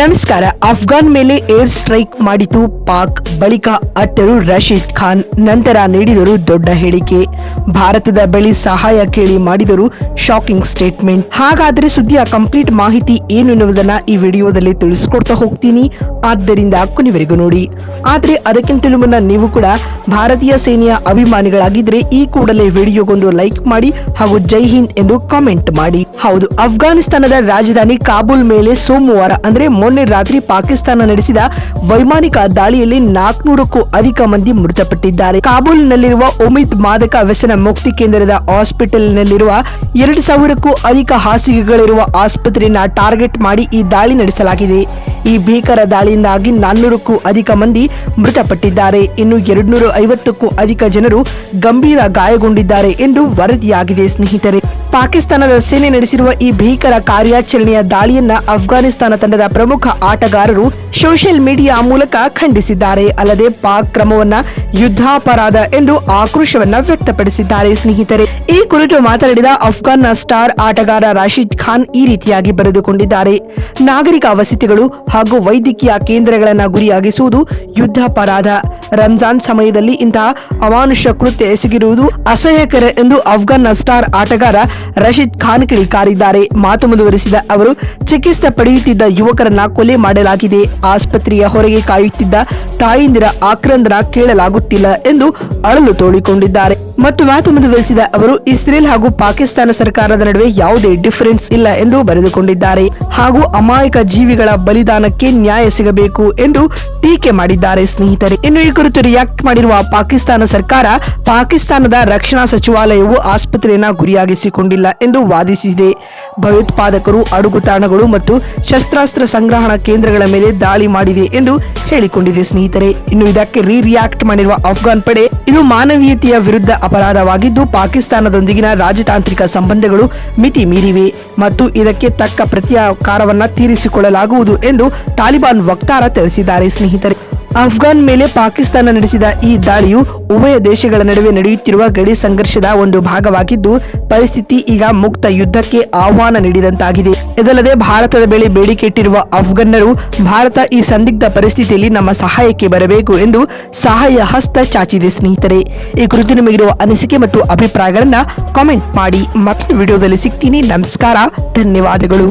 ನಮಸ್ಕಾರ. ಅಫ್ಘಾನ್ ಮೇಲೆ air strike ಮಾಡಿತು ಪಾಕ್. ಬಳಿಕ ಅಟ್ಟರು ರಶೀದ್ ಖಾನ್. ನಂತರ ನೀಡಿದರು ದೊಡ್ಡ ಹೇಳಿಕೆ. ಭಾರತದ ಬಳಿ ಸಹಾಯ ಕೇಳಿ ಮಾಡಿದರು ಶಾಕಿಂಗ್ ಸ್ಟೇಟ್ಮೆಂಟ್. ಹಾಗಾದ್ರೆ ಸುದ್ದಿಯ ಕಂಪ್ಲೀಟ್ ಮಾಹಿತಿ ಏನು ಎನ್ನುವುದನ್ನ ಈ ವಿಡಿಯೋದಲ್ಲಿ ತಿಳಿಸ್ಕೊಡ್ತಾ ಹೋಗ್ತೀನಿ, ಆದ್ದರಿಂದ ಕೊನೆವರೆಗೂ ನೋಡಿ. ಆದ್ರೆ ಅದಕ್ಕಿಂತಲೂ ಮುನ್ನ ನೀವು ಕೂಡ ಭಾರತೀಯ ಸೇನೆಯ ಅಭಿಮಾನಿಗಳಾಗಿದ್ರೆ ಈ ಕೂಡಲೇ ವಿಡಿಯೋಗೊಂದು ಲೈಕ್ ಮಾಡಿ ಹಾಗೂ ಜೈ ಹಿಂದ್ ಎಂದು ಕಾಮೆಂಟ್ ಮಾಡಿ. ಹೌದು, ಅಫ್ಘಾನಿಸ್ತಾನದ ರಾಜಧಾನಿ ಕಾಬೂಲ್ ಮೇಲೆ ಸೋಮವಾರ ಅಂದ್ರೆ ಮೊನ್ನೆ ರಾತ್ರಿ ಪಾಕಿಸ್ತಾನ ನಡೆಸಿದ ವೈಮಾನಿಕ ದಾಳಿಯಲ್ಲಿ 400ಕ್ಕೂ ಅಧಿಕ ಮಂದಿ ಮೃತಪಟ್ಟಿದ್ದಾರೆ. ಕಾಬೂಲ್ನಲ್ಲಿರುವ ಉಮಿದ್ ಮಾದಕ ವ್ಯಸನ ಮುಕ್ತಿ ಕೇಂದ್ರದ ಹಾಸ್ಪಿಟಲ್ನಲ್ಲಿರುವ 2000ಕ್ಕೂ ಅಧಿಕ ಹಾಸಿಗೆಗಳಿರುವ ಆಸ್ಪತ್ರೆಯನ್ನ ಟಾರ್ಗೆಟ್ ಮಾಡಿ ಈ ದಾಳಿ ನಡೆಸಲಾಗಿದೆ. ಈ ಭೀಕರ ದಾಳಿಯಿಂದಾಗಿ 400ಕ್ಕೂ ಅಧಿಕ ಮಂದಿ ಮೃತಪಟ್ಟಿದ್ದಾರೆ. ಇನ್ನು 250ಕ್ಕೂ ಅಧಿಕ ಜನರು ಗಂಭೀರ ಗಾಯಗೊಂಡಿದ್ದಾರೆ ಎಂದು ವರದಿಯಾಗಿದೆ. ಸ್ನೇಹಿತರೆ, ಪಾಕಿಸ್ತಾನದ ಸೇನೆ ನಡೆಸಿರುವ ಈ ಭೀಕರ ಕಾರ್ಯಾಚರಣೆಯ ದಾಳಿಯನ್ನ ಅಫ್ಘಾನಿಸ್ತಾನ ತಂಡದ ಪ್ರಮುಖ ಆಟಗಾರರು ಸೋಷಿಯಲ್ ಮೀಡಿಯಾ ಮೂಲಕ ಖಂಡಿಸಿದ್ದಾರೆ. ಅಲ್ಲದೆ ಪಾಕ್ ಕ್ರಮವನ್ನ ಯುದ್ಧಾಪರಾಧ ಎಂದು ಆಕ್ರೋಶವನ್ನ ವ್ಯಕ್ತಪಡಿಸಿದ್ದಾರೆ. ಸ್ನೇಹಿತರೆ, ಈ ಕುರಿತು ಮಾತನಾಡಿದ ಅಫ್ಘಾನ್ನ ಸ್ಟಾರ್ ಆಟಗಾರ ರಶೀದ್ ಖಾನ್ ಈ ರೀತಿಯಾಗಿ ಬರೆದುಕೊಂಡಿದ್ದಾರೆ. ನಾಗರಿಕ ವಸತಿಗಳು ಹಾಗೂ ವೈದ್ಯಕೀಯ ಕೇಂದ್ರಗಳನ್ನ ಗುರಿಯಾಗಿಸುವುದು ಯುದ್ಧಾಪರಾಧ. ರಂಜಾನ್ ಸಮಯದಲ್ಲಿ ಇಂತಹ ಅಮಾನುಷ ಕೃತ್ಯ ಎಸಗಿರುವುದು ಅಸಹ್ಯಕರ ಎಂದು ಅಫ್ಘಾನ್ನ ಸ್ಟಾರ್ ಆಟಗಾರ ರಶೀದ್ ಖಾನ್ ಕಿಡಿಕಾರಿದ್ದಾರೆ. ಮಾತು ಮುಂದುವರಿಸಿದ ಅವರು, ಚಿಕಿತ್ಸೆ ಪಡೆಯುತ್ತಿದ್ದ ಯುವಕರನ್ನ ಕೊಲೆ ಮಾಡಲಾಗಿದೆ. ಆಸ್ಪತ್ರೆಯ ಹೊರಗೆ ಕಾಯುತ್ತಿದ್ದ ತಾಯಂದಿರ ಆಕ್ರಂದನ ಕೇಳಲಾಗುತ್ತಿಲ್ಲ ಎಂದು ಅಳಲು ತೋಡಿಕೊಂಡಿದ್ದಾರೆ. ಮತ್ತು ಮಾತು ಮುಂದುವರಿಸಿದ ಅವರು, ಇಸ್ರೇಲ್ ಹಾಗೂ ಪಾಕಿಸ್ತಾನ ಸರ್ಕಾರದ ನಡುವೆ ಯಾವುದೇ ಡಿಫರೆನ್ಸ್ ಇಲ್ಲ ಎಂದು ಬರೆದುಕೊಂಡಿದ್ದಾರೆ ಹಾಗೂ ಅಮಾಯಕ ಜೀವಿಗಳ ಬಲಿದಾನಕ್ಕೆ ನ್ಯಾಯ ಸಿಗಬೇಕು ಎಂದು ಟೀಕೆ ಮಾಡಿದ್ದಾರೆ. ಸ್ನೇಹಿತರೆ, ಇನ್ನು ಈ ಕುರಿತು ರಿಯಾಕ್ಟ್ ಮಾಡಿರುವ ಪಾಕಿಸ್ತಾನ ಸರ್ಕಾರ, ಪಾಕಿಸ್ತಾನದ ರಕ್ಷಣಾ ಸಚಿವಾಲಯವು ಆಸ್ಪತ್ರೆಯನ್ನ ಗುರಿಯಾಗಿಸಿಕೊಂಡಿಲ್ಲ ಎಂದು ವಾದಿಸಿದೆ. ಭಯೋತ್ಪಾದಕರು ಅಡುಗುತಾಣಗಳು ಮತ್ತು ಶಸ್ತ್ರಾಸ್ತ್ರ ಸಂಗ್ರಹಣಾ ಕೇಂದ್ರಗಳ ಮೇಲೆ ದಾಳಿ ಮಾಡಿದೆ ಎಂದು ಹೇಳಿಕೊಂಡಿದೆ. ಸ್ನೇಹಿತರೆ, ಇನ್ನು ಇದಕ್ಕೆ ರಿಯಾಕ್ಟ್ ಮಾಡಿರುವ ಅಫ್ಘಾನ್ ಪಡೆ, ಇದು ಮಾನವೀಯತೆಯ ವಿರುದ್ಧ ಅಪರಾಧವಾಗಿದ್ದು ಪಾಕಿಸ್ತಾನದೊಂದಿಗಿನ ರಾಜತಾಂತ್ರಿಕ ಸಂಬಂಧಗಳು ಮಿತಿ ಮೀರಿವೆ ಮತ್ತು ಇದಕ್ಕೆ ತಕ್ಕ ಪ್ರತೀಕಾರವನ್ನ ತೀರಿಸಿಕೊಳ್ಳಲಾಗುವುದು ಎಂದು ತಾಲಿಬಾನ್ ವಕ್ತಾರ ತಿಳಿಸಿದ್ದಾರೆ. ಸ್ನೇಹಿತರೆ, ಅಫ್ಘಾನ್ ಮೇಲೆ ಪಾಕಿಸ್ತಾನ ನಡೆಸಿದ ಈ ದಾಳಿಯು ಉಭಯ ದೇಶಗಳ ನಡುವೆ ನಡೆಯುತ್ತಿರುವ ಗಡಿ ಸಂಘರ್ಷದ ಒಂದು ಭಾಗವಾಗಿದ್ದು ಪರಿಸ್ಥಿತಿ ಈಗ ಮುಕ್ತ ಯುದ್ಧಕ್ಕೆ ಆಹ್ವಾನ ನೀಡಿದಂತಾಗಿದೆ. ಇದಲ್ಲದೆ ಭಾರತದ ಮೇಲೆ ಬೇಡಿಕೆ ಇಟ್ಟಿರುವ ಅಫ್ಘನ್ನರು ಭಾರತ ಈ ಸಂದಿಗ್ಧ ಪರಿಸ್ಥಿತಿಯಲ್ಲಿ ನಮ್ಮ ಸಹಾಯಕ್ಕೆ ಬರಬೇಕು ಎಂದು ಸಹಾಯ ಹಸ್ತ ಚಾಚಿದೆ. ಸ್ನೇಹಿತರೆ, ಈ ಕುರಿತು ನಿಮಗಿರುವ ಅನಿಸಿಕೆ ಮತ್ತು ಅಭಿಪ್ರಾಯಗಳನ್ನ ಕಾಮೆಂಟ್ ಮಾಡಿ. ಮತ್ತೊಂದು ವಿಡಿಯೋದಲ್ಲಿ ಸಿಗ್ತೀನಿ. ನಮಸ್ಕಾರ, ಧನ್ಯವಾದಗಳು.